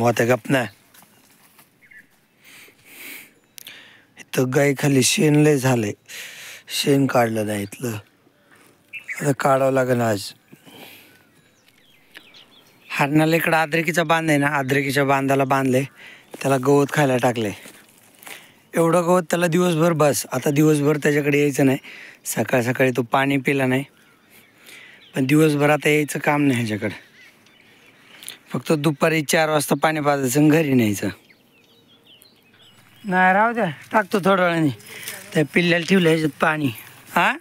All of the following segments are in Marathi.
होत्या गपना. इथं गाई खाली शेण लय झालंय, शेण काढलं नाही इथलं, आता काढावं लागेल आज. हरणाला इकडं अद्रकीचा बांध आहे ना, अद्रकीच्या बांधाला बांधले, त्याला गवत खायला टाकले. एवढं गवत त्याला दिवसभर बस. आता दिवसभर त्याच्याकडे यायचं नाही. सकाळ सकाळी तो पाणी पिला नाही, पण दिवसभर आता यायचं काम नाही ह्याच्याकडं. फक्त दुपारी 4 वाजता पाणी पाजायचं आणि घरी न्यायचं. नाही राहू द्या, टाकतो थोड्या वेळाने. त्या पिल्ल्याला ठेवलं ह्याच्यात पाणी. हां,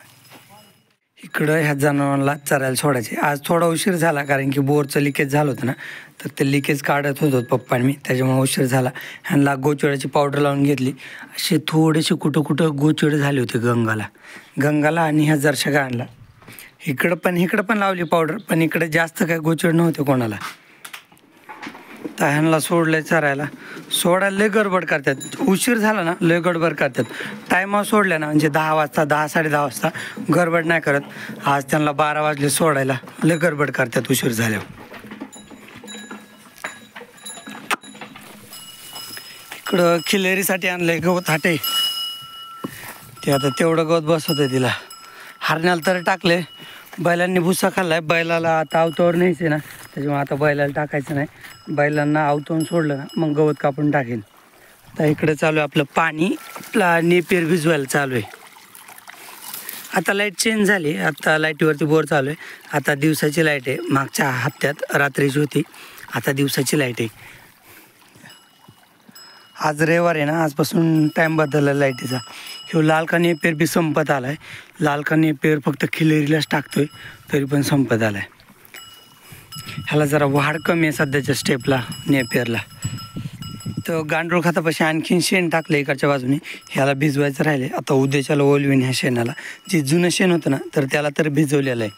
इकडं ह्या जनावरांना चरायला सोडायचे. आज थोडा उशीर झाला, कारण की बोरचं लिकेज झालं होतं ना, तर ते लिकेज काढत होतो पप्पा आणि मी, त्याच्यामुळे उशीर झाला. ह्यांना गोचिडाची पावडर लावून घेतली. असे थोडेसे कुठं कुठं गोचिड झाले होते गंगाला आणि ह्या जरशा गाणला. इकडं पण लावली पावडर, पण इकडे जास्त काय गोचिड नव्हते कोणाला. तर ह्यांना सोडलं चरायला. सोडायला लय गडबड करतात. उशीर झाला ना लय गडबड करतात. टायमावर सोडल्या ना म्हणजे 10 वाजता 10 साडे 10 वाजता गडबड नाही करत. आज त्यांना 12 वाजले सोडायला, लय गडबड करतात उशीर झाल्यावर. इकडं खिलेरीसाठी आणलंय गवत हाटे, ते आता तेवढं गवत बसवतंय तिला. हरण्याला तर टाकले, बैलांनी भुसा खाल्लाय. बैलाला आता अवतावर न्यायचं ना, त्याच्यामुळे आता बैलाला टाकायचं नाही. बैलांना अवतवून सोडलं ना मग गवत कापून टाकेल. आता इकडे चालू आहे आपलं पाणी, आपला नेपियर भिजवायला चालू आहे. आता लाईट चेंज झाली, आता लाईटीवरती बोर चालू आहे. आता दिवसाची लाईट आहे, मागच्या हप्त्यात रात्रीची होती, आता दिवसाची लाईट आहे. आज रविवार आहे ना, आजपासून टाईम बदलला लाईटीचा. ह्यो लाल का नेपियर बी संपत आला आहे. लाल का नेपियर फक्त खिलेरीलाच टाकतोय, तरी पण संपत आला आहे. ह्याला जरा वाढ कमी आहे सध्याच्या स्टेपला नेपियरला. तर गांडूळ खतापाशी आणखीन शेण टाकलं इकडच्या बाजूने, ह्याला भिजवायचं राहिले. आता उद्याच्याला ओलवीन ह्या शेणाला. जे जुनं शेण होतं ना, तर त्याला तर भिजवलेलं आहे.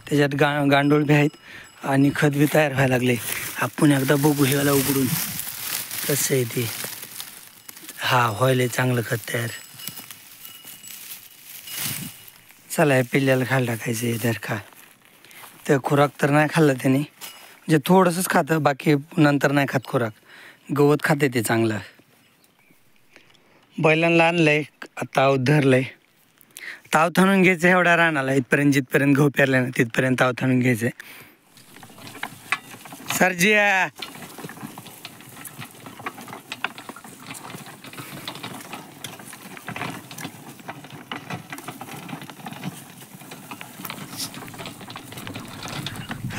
त्याच्यात गांडूळ बी आहेत आणि खत बी तयार व्हायला लागले. आपण एकदा बघू ह्याला उघडून कसं आहे ते. हा, व्हायला चांगलं खत तयार. चला या पिल्ल्याला खायला टाकायचं आहे. तर खा. तर खुराक तर नाही खाल्लं त्याने, म्हणजे थोडंसंच खातं, बाकी नंतर नाही खात खुराक. गवत खाते ते चांगलं. बैलांना आणलंय, ताव धरलंय. ताव थाणून घ्यायचं एवढ्या रानाला, इथपर्यंत जिथपर्यंत गहू पेरले ना तिथपर्यंत ताव थाणून घ्यायचं. सरजिया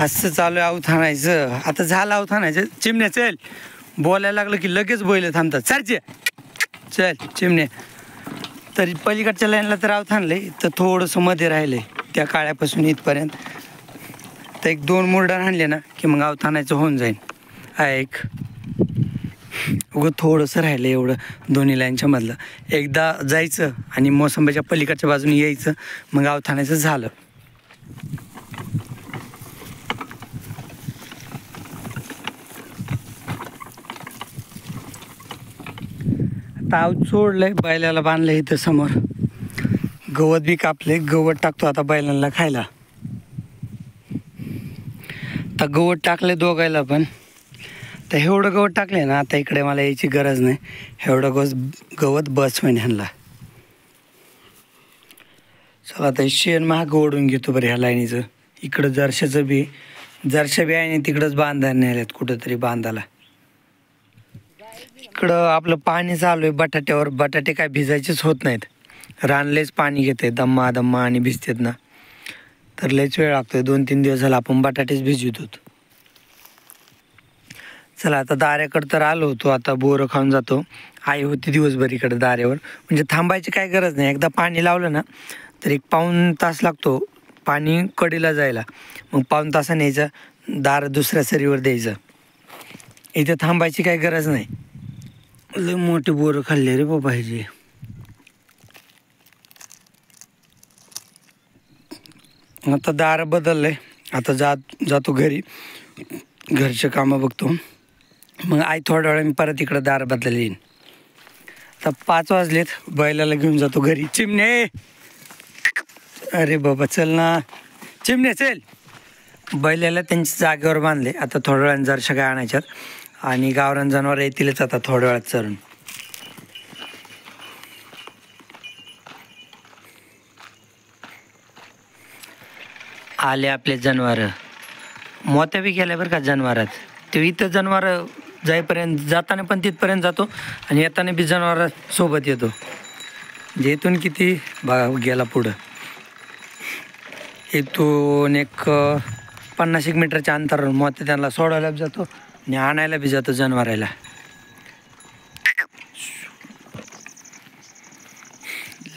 असं चालू आहे आऊत आणायचं. आता झालं आऊत आणायचं. चिमण्या चल, बोलायला लागलं की लगेच बैल थांबतात. सरचे चल चिमणे. तरी पलीकडच्या लाईनला तर आऊत आणलंय, तर थोडंसं मध्ये राहिलंय त्या काळ्यापासून इथपर्यंत. तर 1-2 मुरडा आणले ना की मग आऊत आणायचं होऊन जाईल. ऐक उगं थोडंसं राहिलं एवढं दोन्ही लाईनच्या मधलं. एकदा जायचं आणि मोसंबीच्या पलीकडच्या बाजूने यायचं, मग आऊत आणायचं झालं. ताव सोडलंय, बैलाला बांधलंय इथं समोर. गवत बी कापले, गवत टाकतो आता बैलांना खायला. आता गवत टाकले दोघायला पण. तर एवढं गवत टाकले ना, आता इकडे मला यायची गरज नाही. एवढं गवत बस होईन ह्यांना. चला आता शेण महाग ओढून घेतो बरं ह्या लाईनीचं. इकडं जरशा बी आहे आणि तिकडंच बांधायला नेल्यात कुठंतरी बांधायला. इकडं आपलं पाणी चालू आहे बटाट्यावर. बटाटे काय भिजायचेच होत नाहीत, रानलेच पाणी घेते दम्मा आणि भिजतात ना, तर लयच वेळ लागतोय. 2-3 दिवस झाला आपण बटाटेच भिजवत होतो. चला आता दाऱ्याकडं तर आलो होतो, आता बोरं खाऊन जातो. आई होती दिवसभर इकडं दाऱ्यावर, म्हणजे थांबायची काय गरज नाही. एकदा पाणी लावलं ना तर 1 पाऊण तास लागतो पाणी कडीला जायला. मग पाऊण तासाने यायचं, दार दुसऱ्या सरीवर द्यायचं. इथे थांबायची काही गरज नाही. लय मोठे बोरं खाल्ले रे बाबा ह्याचे. आता दार बदललंय, आता जातो घरी, घरचे कामं बघतो. मग आई थोड्या वेळाने परत इकडं दार बदलायला येईन. आता 5 वाजलेत, बैलाला घेऊन जातो घरी. चिमणे अरे बाबा चल ना, चिमणे चल. बैलाला त्यांच्या जागेवर बांधले. आता थोड्या वेळाने जरशा काय आणायच्यात. आणि गावरान जनावर येतीलच आता थोड्या वेळात चरून. आले आपले जनावर. मोत्या बी गेल्या बरं का जनावरात. ते इथं जनावर जाईपर्यंत जाताना पण तिथपर्यंत जातो आणि येताना बी जनावर सोबत येतो. इथून किती बघा गेला पुढं. इथून एक 50 मीटरच्या अंतरावर मोत्या त्यांना सोडायला बी जातो आणि आणायला बी जातो जनावराला.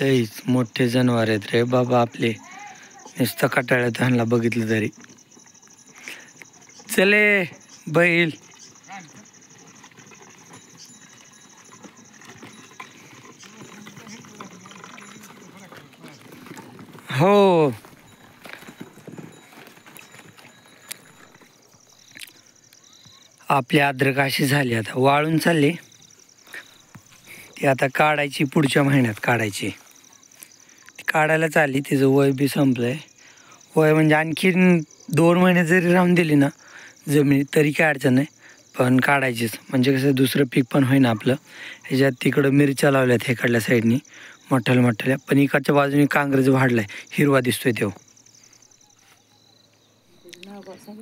लईच मोठे जनावर आहेत रे बाबा आपले. नुसतं कटाळ्यात त्यांना बघितलं तरी. चले बैल. हो आपली अद्रक अशी झाली आता वाळून चालली. ती आता काढायची पुढच्या महिन्यात काढायची. ती काढायला चालली. तिचं वय बी संपलंय. वय म्हणजे आणखीन 2 महिने जरी राहून दिली ना जमिनीत तरी काय अडचण नाही. पण काढायचीच म्हणजे कसं दुसरं पीक पण होईना आपलं. ह्याच्यात तिकडं मिरच्या लावल्यात इकडल्या साईडनी मोठ्याल्या. पण इकडच्या बाजूने कांग्रेस वाढलाय हिरवा दिसतोय तो.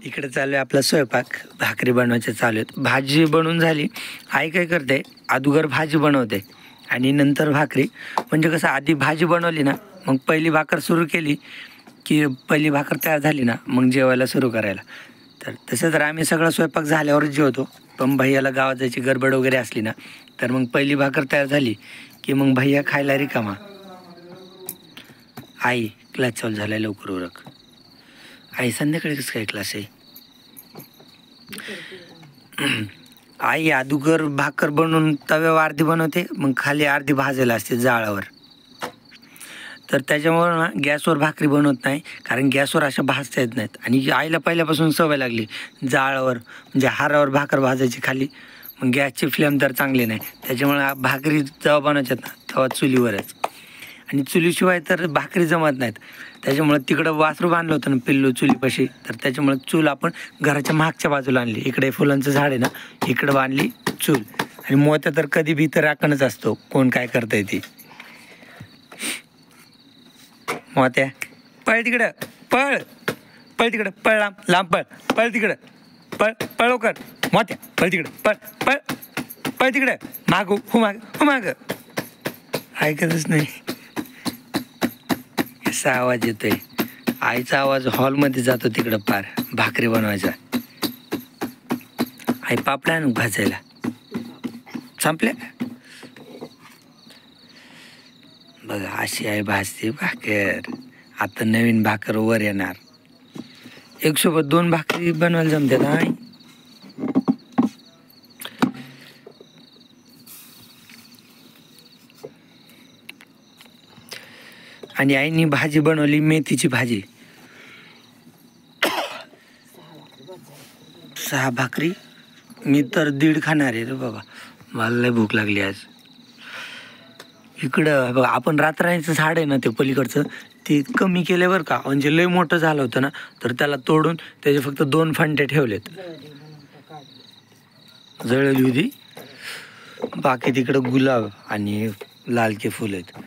इकडे चालू आहे आपला स्वयंपाक. भाकरी बनवायचे चालू आहेत. भाजी बनवून झाली. आई काय करते अगोदर भाजी बनवते आणि नंतर भाकरी. म्हणजे कसं आधी भाजी बनवली ना मग पहिली भाकर सुरू केली की पहिली भाकर तयार झाली ना मग जेवायला सुरू करायला. तर तसं तर आम्ही सगळं स्वयंपाक झाल्यावरच जेवतो. पण भैयाला गावात जायची गडबड वगैरे असली ना तर मग पहिली भाकर तयार झाली की मग भैया खायला रिकामा. आई क्लास चालू झाला लवकर उरक. आई संध्याकाळी कसं काय क्लास आहे. आई अगोदर भाकर बनवून तव्यावर अर्धी बनवते मग खाली अर्धी भाजायला असते जाळावर. तर त्याच्यामुळं ना गॅसवर भाकरी बनवत नाही कारण गॅसवर अशा भाजता येत नाहीत. आणि आईला पहिल्यापासून सवय लागली जाळावर म्हणजे हारावर भाकर भाजायची खाली. मग गॅसची फ्लेम तर चांगली नाही त्याच्यामुळे भाकरी जेव्हा बनवायच्यात ना तेव्हा चुलीवरच. आणि चुलीशिवाय तर भाकरी जमत नाहीत. त्याच्यामुळं तिकडं वासरू बांधलं होतं ना पिल्लू चुलीपाशी. तर त्याच्यामुळं चूल आपण घराच्या मागच्या बाजूला आणली. इकडे फुलांचं झाड आहे ना इकडं बांधली चूल. आणि मोत्या तर कधी बी तर राखणच असतो कोण काय करतंय ती. मोत्या पळ तिकडं पळ. पळ तिकडं पळ लांब पळ. पळ तिकडं पळ. पळ लवकर मोत्या. पळ तिकडं पळ. पळ पळ तिकडं मागू हो माग. ऐकतच नाही. असा आवाज येतोय. आईचा आवाज हॉलमध्ये जातो तिकडं पार भाकरी बनवायचा. आई पापड्या आणून भाजायला संपल्या. बघा अशी आहे भाजते भाकर. आता नवीन भाकर वर येणार. एक सोबत 2 भाकरी बनवायला जमते ना आई. आणि आईनी भाजी बनवली मेथीची भाजी. 6 भाकरी. मी तर 1.5 खाणार आहे रे बाबा. मला लय भूक लागली आज. इकडं बघा आपण रातराणीचं झाड आहे ना ते पलीकडचं ते कमी केलं बरं का. म्हणजे लय मोठं झालं होतं ना तर त्याला तोडून त्याचे फक्त 2 फांटे ठेवलेत. जळली होती. बाकी तिकडं गुलाब आणि लालचे फुलं आहेत.